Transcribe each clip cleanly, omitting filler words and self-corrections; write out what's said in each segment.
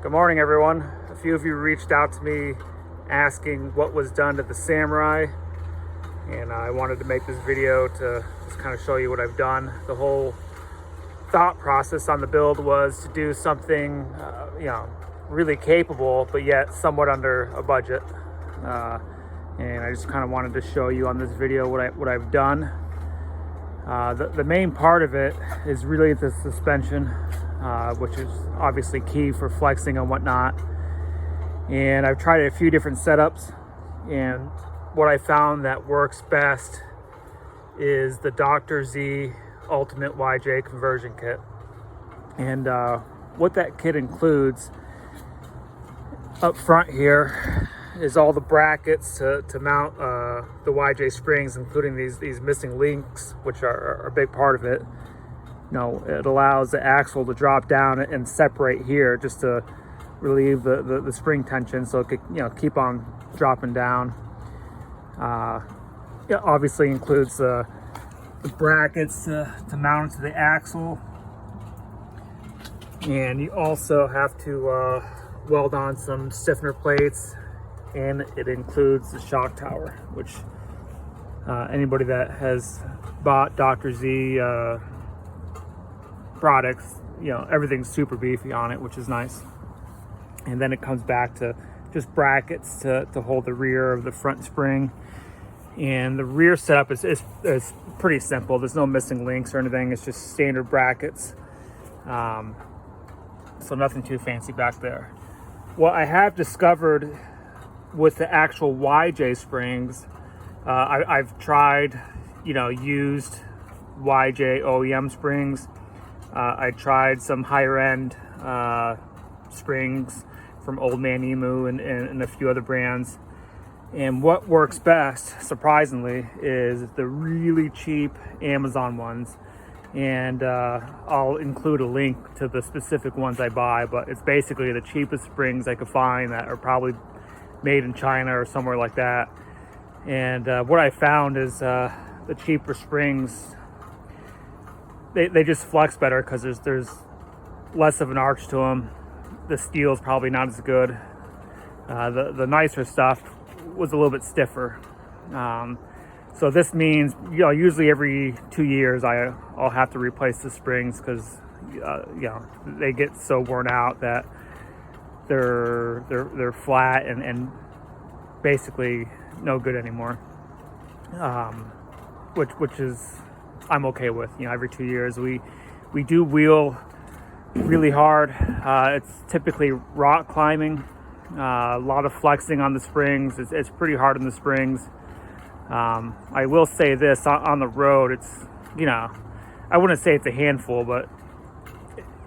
Good morning, everyone. A few of you reached out to me asking what was done to the Samurai, and I wanted to make this video to just kind of show you what I've done. The whole thought process on the build was to do something, really capable, but yet somewhat under a budget. And I just kind of wanted to show you on this video what I've done. The main part of it is really the suspension, which is obviously key for flexing and whatnot. And I've tried a few different setups, and what I found that works best is the Dr. Z Ultimate YJ Conversion Kit. And what that kit includes up front here is all the brackets to mount the YJ springs, including these missing links, which are a big part of it. It allows the axle to drop down and separate here just to relieve the spring tension, so it could keep on dropping down. It obviously includes the brackets to mount to the axle, and you also have to weld on some stiffener plates, and it includes the shock tower, which anybody that has bought Dr. Z products, everything's super beefy on it, which is nice. And then it comes back to just brackets to hold the rear of the front spring. And the rear setup is pretty simple. There's no missing links or anything. It's just standard brackets. So nothing too fancy back there. What I have discovered with the actual YJ springs, I've tried, used YJ OEM springs. I tried some higher end springs from Old Man Emu and a few other brands. And what works best, surprisingly, is the really cheap Amazon ones. And I'll include a link to the specific ones I buy, but it's basically the cheapest springs I could find that are probably made in China or somewhere like that. And what I found is the cheaper springs, they just flex better because there's less of an arch to them. The steel is probably not as good. The nicer stuff was a little bit stiffer. So this means, usually every 2 years I'll have to replace the springs because they get so worn out that they're flat and basically no good anymore. Which is I'm okay with. Every 2 years we do wheel really hard. It's typically rock climbing, a lot of flexing on the springs. It's pretty hard on the springs. I will say this, on the road, it's, I wouldn't say it's a handful, but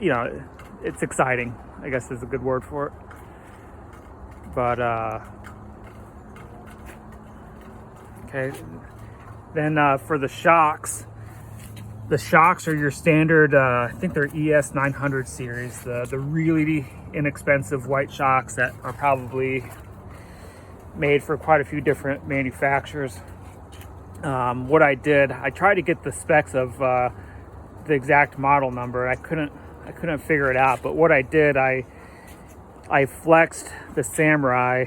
it's exciting, I guess is a good word for it. But okay, then for the shocks are your standard, I think they're ES 900 series, the really inexpensive white shocks that are probably made for quite a few different manufacturers. What I did, I tried to get the specs of the exact model number. I couldn't figure it out, but what I did, I flexed the Samurai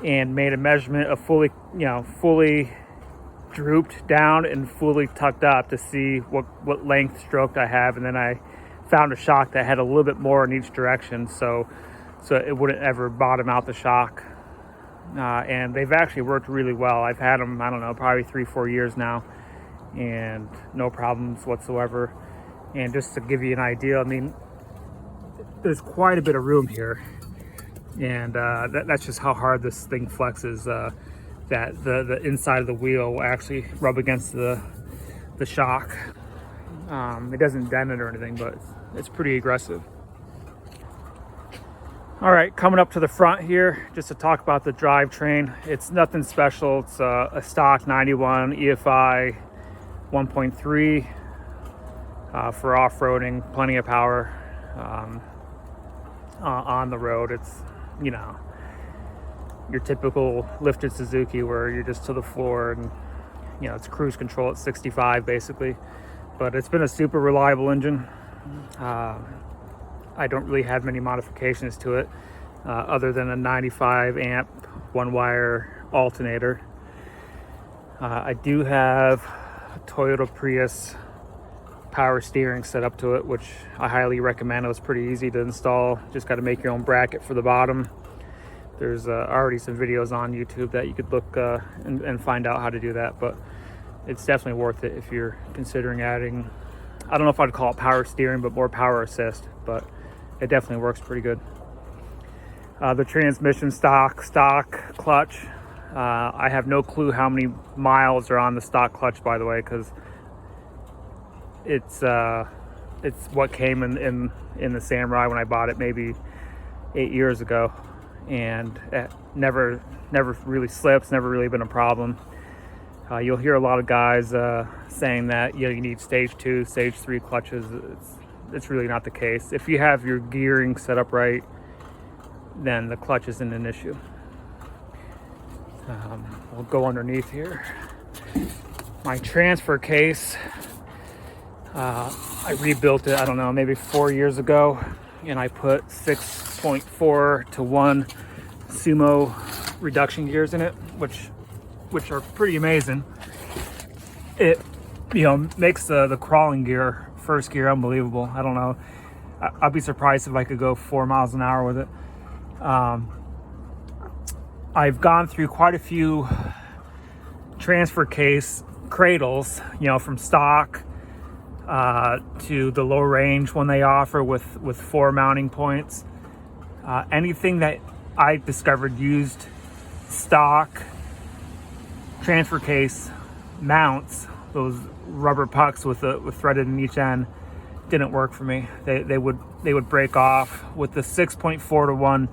and made a measurement of fully drooped down and fully tucked up to see what length stroke I have, and then I found a shock that had a little bit more in each direction, so it wouldn't ever bottom out the shock. And they've actually worked really well. I've had them, I don't know, probably 3-4 years now, and no problems whatsoever. And just to give you an idea, I mean, there's quite a bit of room here, and that's just how hard this thing flexes. That the inside of the wheel will actually rub against the shock. It doesn't dent it or anything, but it's pretty aggressive. All right, coming up to the front here, just to talk about the drivetrain. It's nothing special. It's a stock 91 EFI 1.3 for off-roading, plenty of power on the road. It's, your typical lifted Suzuki where you're just to the floor and it's cruise control at 65 basically. But it's been a super reliable engine. I I don't really have many modifications to it, other than a 95 amp one wire alternator. I do have a Toyota Prius power steering set up to it, which I highly recommend. It was pretty easy to install. Just got to make your own bracket for the bottom. There's already some videos on YouTube that you could look and find out how to do that, but it's definitely worth it if you're considering adding, I don't know if I'd call it power steering, but more power assist, but it definitely works pretty good. The transmission stock clutch. I have no clue how many miles are on the stock clutch, by the way, because it's what came in the Samurai when I bought it maybe 8 years ago, and it never really slips, never really been a problem. You'll hear a lot of guys saying that you need stage 2, stage 3 clutches. It's really not the case. If you have your gearing set up right, then the clutch isn't an issue. We'll go underneath here. My transfer case, I rebuilt it, I don't know, maybe 4 years ago, and I put 6.4 to 1 sumo reduction gears in it, which are pretty amazing. It, makes the crawling gear, first gear, unbelievable. I don't know. I'll be surprised if I could go 4 miles an hour with it. I've gone through quite a few transfer case cradles, from stock to the low range one they offer with 4 mounting points. Anything that I discovered used stock transfer case mounts, those rubber pucks with threaded in each end, didn't work for me. They would break off. With the 6.4 to 1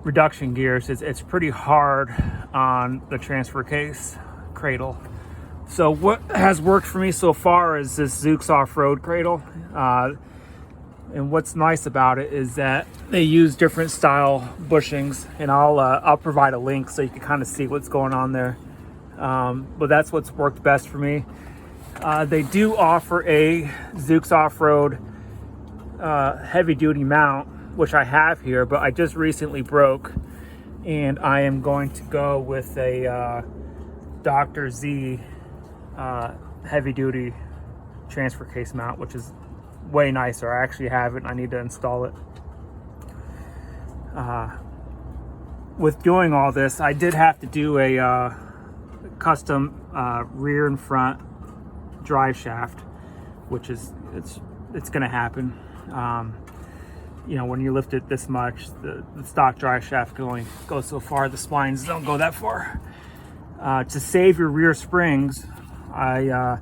reduction gears, it's pretty hard on the transfer case cradle. So what has worked for me so far is this Zoox off-road cradle, and what's nice about it is that they use different style bushings, and I'll provide a link so you can kind of see what's going on there. But that's what's worked best for me. They do offer a Zoox off-road heavy duty mount, which I have here, but I just recently broke, and I am going to go with a Dr. Z heavy duty transfer case mount, which is way nicer. I actually have it and I need to install it. With doing all this, I did have to do a custom rear and front drive shaft, which is it's gonna happen. When you lift it this much, the stock drive shaft can only go so far. The spines don't go that far. To save your rear springs, I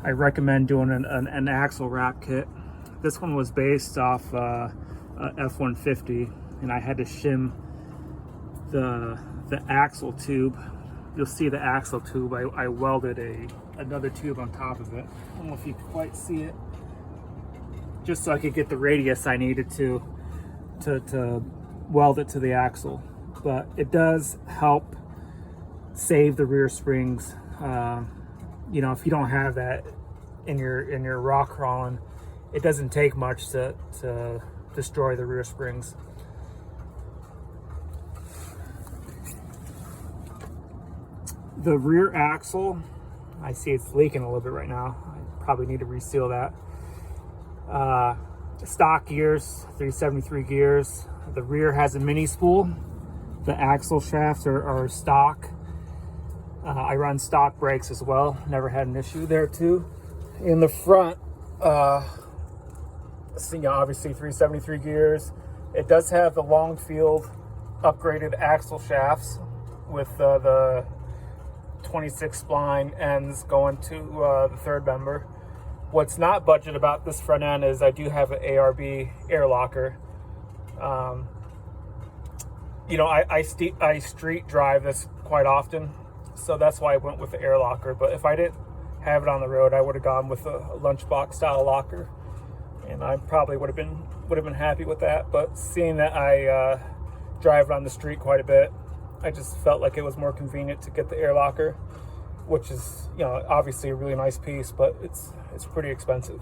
recommend doing an axle wrap kit. This one was based off F-150, and I had to shim the axle tube. You'll see the axle tube. I welded another tube on top of it. I don't know if you can quite see it. Just so I could get the radius I needed to weld it to the axle. But it does help save the rear springs. If you don't have that in your rock crawling, it doesn't take much to destroy the rear springs. The rear axle, I see it's leaking a little bit right now. I probably need to reseal that. Stock gears, 373 gears. The rear has a mini spool. The axle shafts are stock. I run stock brakes as well. Never had an issue there too. In the front, obviously 373 gears. It does have the long field upgraded axle shafts with the 26 spline ends going to the third member. What's not budget about this front end is I do have an ARB air locker. I street drive this quite often, so that's why I went with the air locker. But if I didn't have it on the road, I would have gone with a lunchbox style locker, and I probably would have been happy with that. But seeing that I drive it on the street quite a bit, I just felt like it was more convenient to get the air locker, which is obviously a really nice piece, but it's pretty expensive.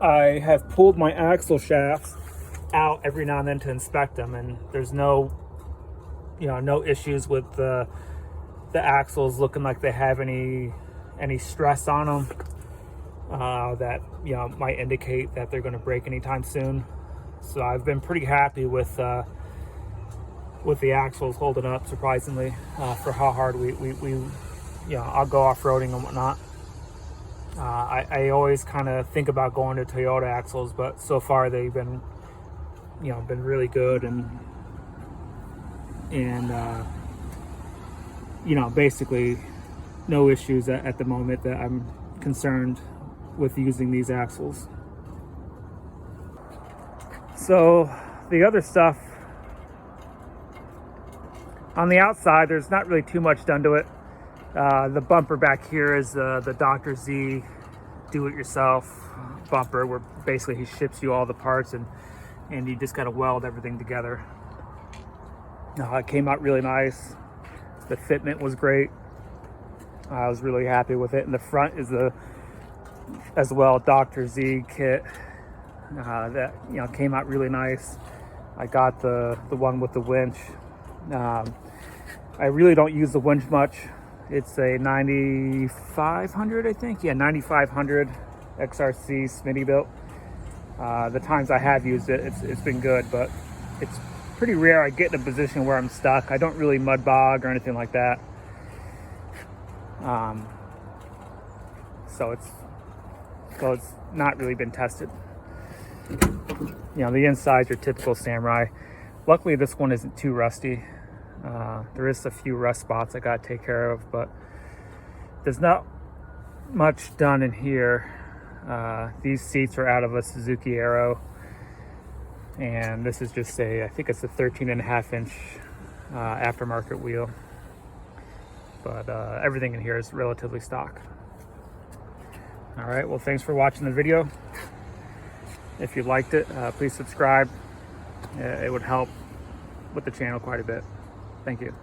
I have pulled my axle shafts out every now and then to inspect them, and there's no issues with the axles looking like they have any stress on them that might indicate that they're going to break anytime soon. So I've been pretty happy with the axles holding up, surprisingly, for how hard I'll go off-roading and whatnot. I always kind of think about going to Toyota axles, but so far they've been really good, and basically no issues at the moment that I'm concerned with using these axles. So the other stuff on the outside, there's not really too much done to it. The bumper back here is the Dr. Z do-it-yourself bumper, where basically he ships you all the parts and you just got to weld everything together. It came out really nice. The fitment was great. I was really happy with it. And the front is as well Dr. Z kit that came out really nice. I got the one with the winch. I really don't use the winch much. It's a 9500, I think. Yeah, 9500 XRC Smitty built. The times I have used it, it's been good, but it's pretty rare I get in a position where I'm stuck. I don't really mud bog or anything like that. So it's not really been tested. The inside's your typical Samurai. Luckily, this one isn't too rusty. There is a few rust spots I got to take care of, but there's not much done in here. These seats are out of a Suzuki Aero, and this is just I think it's a 13.5-inch aftermarket wheel, but everything in here is relatively stock. All right, well, thanks for watching the video. If you liked it, please subscribe. It would help with the channel quite a bit. Thank you.